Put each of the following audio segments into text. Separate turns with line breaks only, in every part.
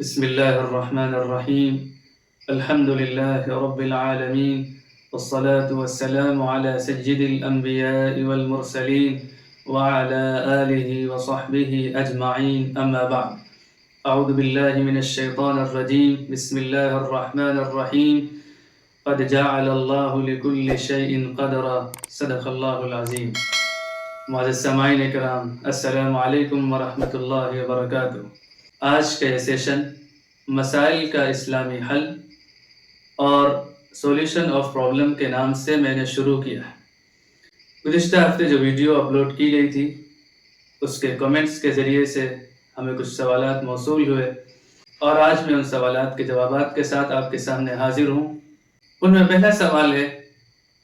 بسم الله الرحمن الرحيم. الحمد لله رب العالمين، والصلاة والسلام على سيد الأنبياء والمرسلين وعلى آله وصحبه أجمعين، أما بعد. أعوذ بالله من الشيطان الرجيم. بسم الله الرحمن الرحيم. قد جعل الله لكل شيء قدرا. صدق الله العظيم. معزز سامعین کرام، السلام علیکم ورحمۃ اللہ وبرکاتہ. آج کا یہ سیشن مسائل کا اسلامی حل اور سولوشن آف پرابلم کے نام سے میں نے شروع کیا ہے. گزشتہ ہفتے جو ویڈیو اپلوڈ کی گئی تھی اس کے کمنٹس کے ذریعے سے ہمیں کچھ سوالات موصول ہوئے اور آج میں ان سوالات کے جوابات کے ساتھ آپ کے سامنے حاضر ہوں. ان میں پہلا سوال ہے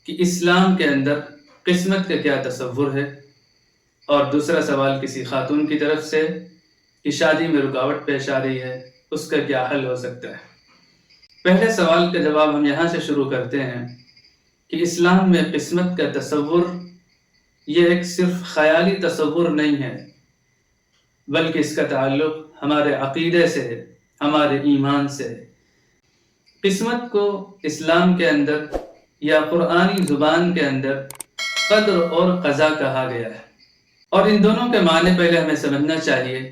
کہ اسلام کے اندر قسمت کا کیا تصور ہے، اور دوسرا سوال کسی خاتون کی طرف سے کہ شادی میں رکاوٹ پیش آ رہی ہے، اس کا کیا حل ہو سکتا ہے. پہلے سوال کا جواب ہم یہاں سے شروع کرتے ہیں کہ اسلام میں قسمت کا تصور یہ ایک صرف خیالی تصور نہیں ہے، بلکہ اس کا تعلق ہمارے عقیدے سے ہے، ہمارے ایمان سے ہے. قسمت کو اسلام کے اندر یا قرآنی زبان کے اندر قدر اور قضا کہا گیا ہے، اور ان دونوں کے معنی پہلے ہمیں سمجھنا چاہیے.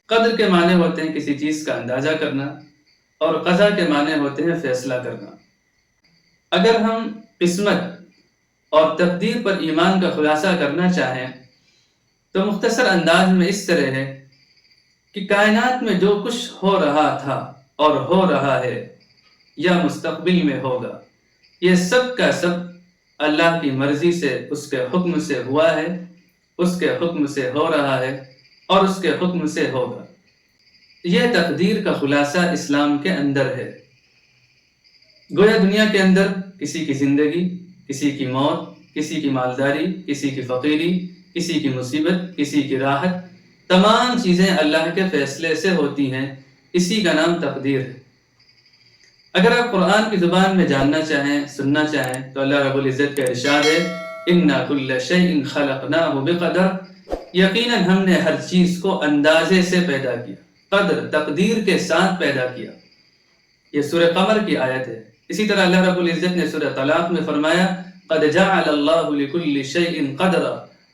قدر کے معنی ہوتے ہیں کسی چیز کا اندازہ کرنا، اور قضا کے معنی ہوتے ہیں فیصلہ کرنا. اگر ہم قسمت اور تقدیر پر ایمان کا خلاصہ کرنا چاہیں تو مختصر انداز میں اس طرح ہے کہ کائنات میں جو کچھ ہو رہا تھا اور ہو رہا ہے یا مستقبل میں ہوگا، یہ سب کا سب اللہ کی مرضی سے، اس کے حکم سے ہوا ہے، اس کے حکم سے ہو رہا ہے اور اس کے حکم سے ہوگا. یہ تقدیر کا خلاصہ اسلام کے اندر ہے. گویا دنیا کے اندر کسی کی زندگی، کسی کی موت، کسی کی مالداری، کسی کی فقیری، کسی کی مصیبت، کسی کی راحت، تمام چیزیں اللہ کے فیصلے سے ہوتی ہیں. اسی کا نام تقدیر ہے. اگر آپ قرآن کی زبان میں جاننا چاہیں، سننا چاہیں تو اللہ رب العزت کا ارشاد ہے اِنَّا كُلَّ شَيْءٍ خَلَقْنَاهُ بِقَدَرٍ، یقیناً ہم نے ہر چیز کو اندازے سے پیدا کیا، قدر تقدیر کے ساتھ پیدا کیا. یہ سورہ قمر کی آیت ہے. اسی طرح اللہ رب العزت نے سورہ طلاق میں فرمایا قَدْ جَعَلَ اللَّهُ لِكُلِّ شَيْءٍ قَدْرًا،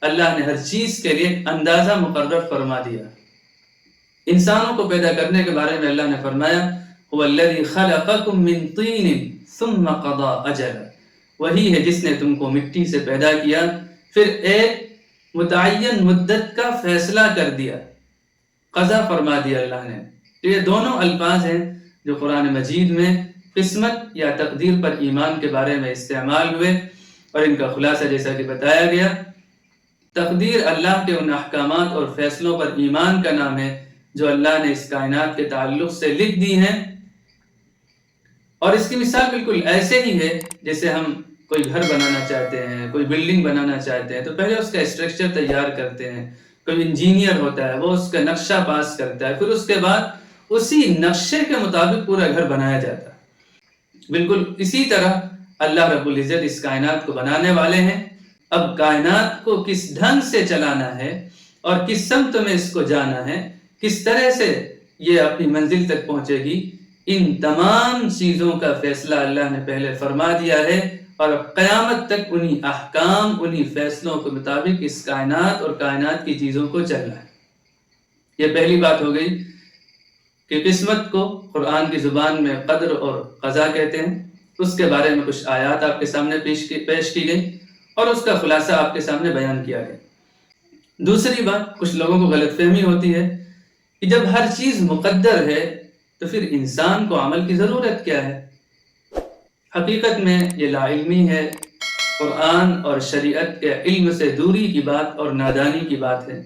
اللہ نے ہر چیز کے لیے اندازہ مقرر فرما دیا. انسانوں کو پیدا کرنے کے بارے میں اللہ نے فرمایا هُوَ الَّذِي خَلَقَكُم مِّن طِينٍ ثُمَّ قَضَىٰ أَجَلًا، وہی ہے جس نے تم کو مٹی سے پیدا کیا، پھر ایک متعین مدت کا فیصلہ کر دیا، قضا فرما دیا اللہ نے. یہ دونوں الفاظ ہیں جو قرآن مجید میں قسمت یا تقدیر پر ایمان کے بارے میں استعمال ہوئے، اور ان کا خلاصہ جیسا کہ بتایا گیا، تقدیر اللہ کے ان احکامات اور فیصلوں پر ایمان کا نام ہے جو اللہ نے اس کائنات کے تعلق سے لکھ دی ہیں. اور اس کی مثال بالکل ایسے ہی ہے جیسے ہم کوئی گھر بنانا چاہتے ہیں، کوئی بلڈنگ بنانا چاہتے ہیں تو پہلے اس کا اسٹرکچر تیار کرتے ہیں. کوئی انجینئر ہوتا ہے، وہ اس کا نقشہ پاس کرتا ہے، پھر اس کے بعد اسی نقشے کے مطابق پورا گھر بنایا جاتا ہے. بالکل اسی طرح اللہ رب العزت اس کائنات کو بنانے والے ہیں. اب کائنات کو کس ڈھنگ سے چلانا ہے اور کس سمت میں اس کو جانا ہے، کس طرح سے یہ اپنی منزل تک پہنچے گی، ان تمام چیزوں کا فیصلہ اللہ نے پہلے فرما دیا ہے، اور اب قیامت تک انہی احکام، انہی فیصلوں کے مطابق اس کائنات اور کائنات کی چیزوں کو چلنا ہے. یہ پہلی بات ہو گئی کہ قسمت کو قرآن کی زبان میں قدر اور قضا کہتے ہیں. اس کے بارے میں کچھ آیات آپ کے سامنے پیش کی گئی اور اس کا خلاصہ آپ کے سامنے بیان کیا گیا. دوسری بات، کچھ لوگوں کو غلط فہمی ہوتی ہے کہ جب ہر چیز مقدر ہے تو پھر انسان کو عمل کی ضرورت کیا ہے. حقیقت میں یہ لا علمی ہے، قرآن اور شریعت کے علم سے دوری کی بات اور نادانی کی بات ہے.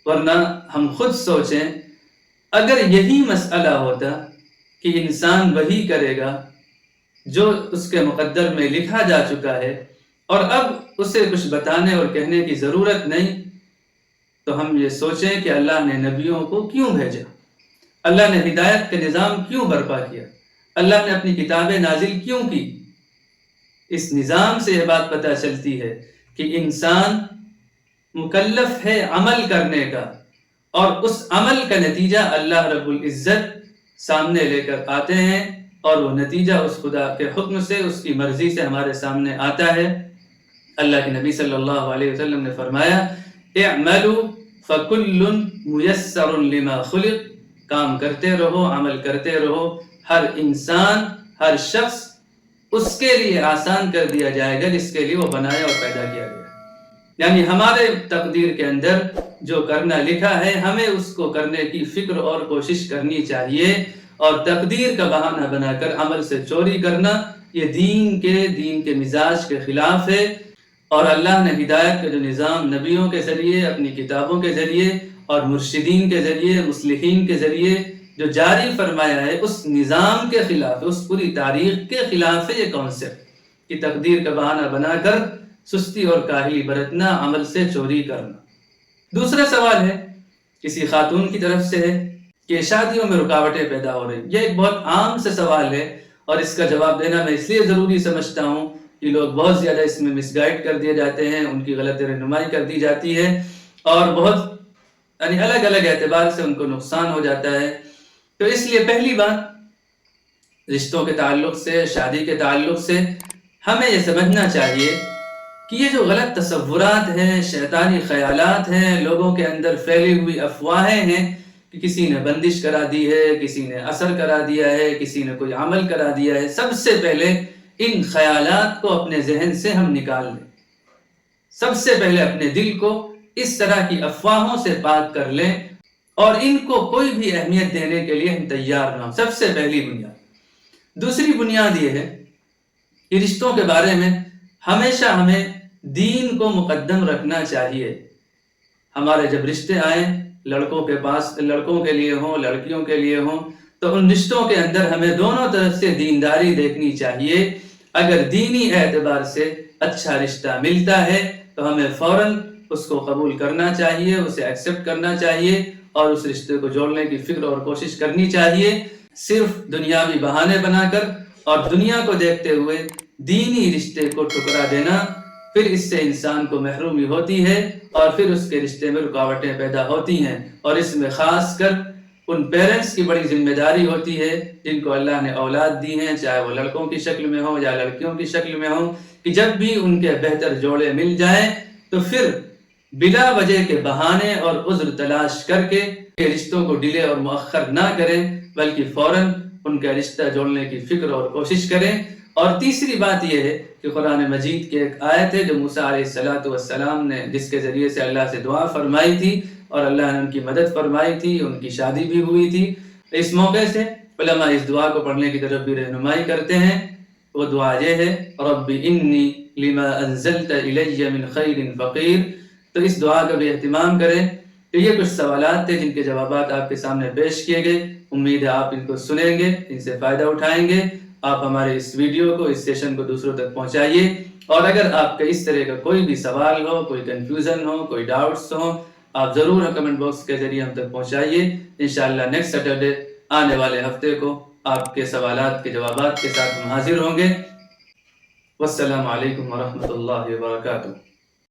ورنہ ہم خود سوچیں، اگر یہی مسئلہ ہوتا کہ انسان وہی کرے گا جو اس کے مقدر میں لکھا جا چکا ہے اور اب اسے کچھ بتانے اور کہنے کی ضرورت نہیں، تو ہم یہ سوچیں کہ اللہ نے نبیوں کو کیوں بھیجا، اللہ نے ہدایت کا نظام کیوں برپا کیا، اللہ نے اپنی کتابیں نازل کیوں کی. اس نظام سے یہ بات پتہ چلتی ہے کہ انسان مکلف ہے عمل کرنے کا، اور اس عمل کا نتیجہ اللہ رب العزت سامنے لے کر آتے ہیں اور وہ نتیجہ اس خدا کے حکم سے، اس کی مرضی سے ہمارے سامنے آتا ہے۔ اللہ کے نبی صلی اللہ علیہ وسلم نے فرمایا اعملوا فکل میسر لما خلق، کام کرتے رہو، عمل کرتے رہو، ہر انسان، ہر شخص اس کے لیے آسان کر دیا جائے گا جس کے لیے وہ بنایا اور پیدا کیا گیا۔ یعنی ہمارے تقدیر کے اندر جو کرنا لکھا ہے ہمیں اس کو کرنے کی فکر اور کوشش کرنی چاہیے، اور تقدیر کا بہانہ بنا کر عمل سے چوری کرنا یہ دین کے مزاج کے خلاف ہے۔ اور اللہ نے ہدایت کا جو نظام نبیوں کے ذریعے، اپنی کتابوں کے ذریعے اور مرشدین کے ذریعے، مصلحین کے ذریعے جو جاری فرمایا ہے، اس نظام کے خلاف، اس پوری تاریخ کے خلاف ہے یہ کانسیپٹ کہ تقدیر کا بہانہ بنا کر سستی اور کاہلی برتنا، عمل سے چوری کرنا۔ دوسرا سوال ہے کسی خاتون کی طرف سے ہے کہ شادیوں میں رکاوٹیں پیدا ہو رہی۔ یہ ایک بہت عام سے سوال ہے، اور اس کا جواب دینا میں اس لیے ضروری سمجھتا ہوں کہ لوگ بہت زیادہ اس میں مس گائیڈ کر دیے جاتے ہیں، ان کی غلط رہنمائی کر دی جاتی ہے، اور بہت یعنی الگ الگ اعتبار سے ان کو نقصان ہو جاتا ہے۔ تو اس لیے پہلی بات، رشتوں کے تعلق سے، شادی کے تعلق سے ہمیں یہ سمجھنا چاہیے کہ یہ جو غلط تصورات ہیں، شیطانی خیالات ہیں، لوگوں کے اندر پھیلی ہوئی افواہیں ہیں کہ کسی نے بندش کرا دی ہے، کسی نے اثر کرا دیا ہے، کسی نے کوئی عمل کرا دیا ہے، سب سے پہلے ان خیالات کو اپنے ذہن سے ہم نکال لیں۔ سب سے پہلے اپنے دل کو اس طرح کی افواہوں سے پاک کر لیں، اور ان کو کوئی بھی اہمیت دینے کے لیے ہم تیار نہ ہوں۔ سب سے پہلی بنیاد۔ دوسری بنیاد یہ ہے کہ رشتوں کے بارے میں ہمیشہ ہمیں دین کو مقدم رکھنا چاہیے۔ ہمارے جب رشتے آئیں، لڑکوں کے پاس، لڑکوں کے لیے ہوں، لڑکیوں کے لیے ہوں، تو ان رشتوں کے اندر ہمیں دونوں طرف سے دینداری دیکھنی چاہیے۔ اگر دینی اعتبار سے اچھا رشتہ ملتا ہے تو ہمیں فوراً اس کو قبول کرنا چاہیے، اسے ایکسیپٹ کرنا چاہیے، اور اس رشتے کو جوڑنے کی فکر اور کوشش کرنی چاہیے۔ صرف دنیاوی بہانے بنا کر اور دنیا کو دیکھتے ہوئے دینی رشتے کو ٹھکرا دینا، پھر اس سے انسان کو محرومی ہوتی ہے، اور پھر اس کے رشتے میں رکاوٹیں پیدا ہوتی ہیں۔ اور اس میں خاص کر ان پیرنٹس کی بڑی ذمہ داری ہوتی ہے جن کو اللہ نے اولاد دی ہیں، چاہے وہ لڑکوں کی شکل میں ہوں یا لڑکیوں کی شکل میں ہوں، کہ جب بھی ان کے بہتر جوڑے مل جائیں تو پھر بلا وجہ کے بہانے اور عذر تلاش کر کے رشتوں کو ڈیلے اور مؤخر نہ کریں، بلکہ فوراً ان کا رشتہ جوڑنے کی فکر اور کوشش کریں۔ اور تیسری بات یہ ہے کہ قرآن مجید کی ایک آیت ہے جو موسیٰ علیہ السلام نے، جس کے ذریعے سے اللہ سے دعا فرمائی تھی اور اللہ نے ان کی مدد فرمائی تھی، ان کی شادی بھی ہوئی تھی۔ اس موقع سے علماء اس دعا کو پڑھنے کی طرف بھی رہنمائی کرتے ہیں۔ وہ دعا یہ ہے رب انی لما انزلت الی من خیر فقیر۔ تو اس دعا کا بھی اہتمام کریں۔ تو یہ کچھ سوالات تھے جن کے جوابات آپ کے سامنے پیش کیے گئے۔ امید ہے آپ ان کو سنیں گے، ان سے فائدہ اٹھائیں گے۔ آپ ہمارے اس ویڈیو کو، اس سیشن کو دوسروں تک پہنچائیے، اور اگر آپ کا اس طرح کا کوئی بھی سوال ہو، کوئی کنفیوژن ہو، کوئی ڈاؤٹس ہو، آپ ضرور کمنٹ باکس کے ذریعے ہم تک پہنچائیے۔ انشاءاللہ نیکسٹ سیٹرڈے، آنے والے ہفتے کو، آپ کے سوالات کے جوابات کے ساتھ ہم حاضر ہوں گے۔ والسلام علیکم ورحمۃ اللہ وبرکاتہ۔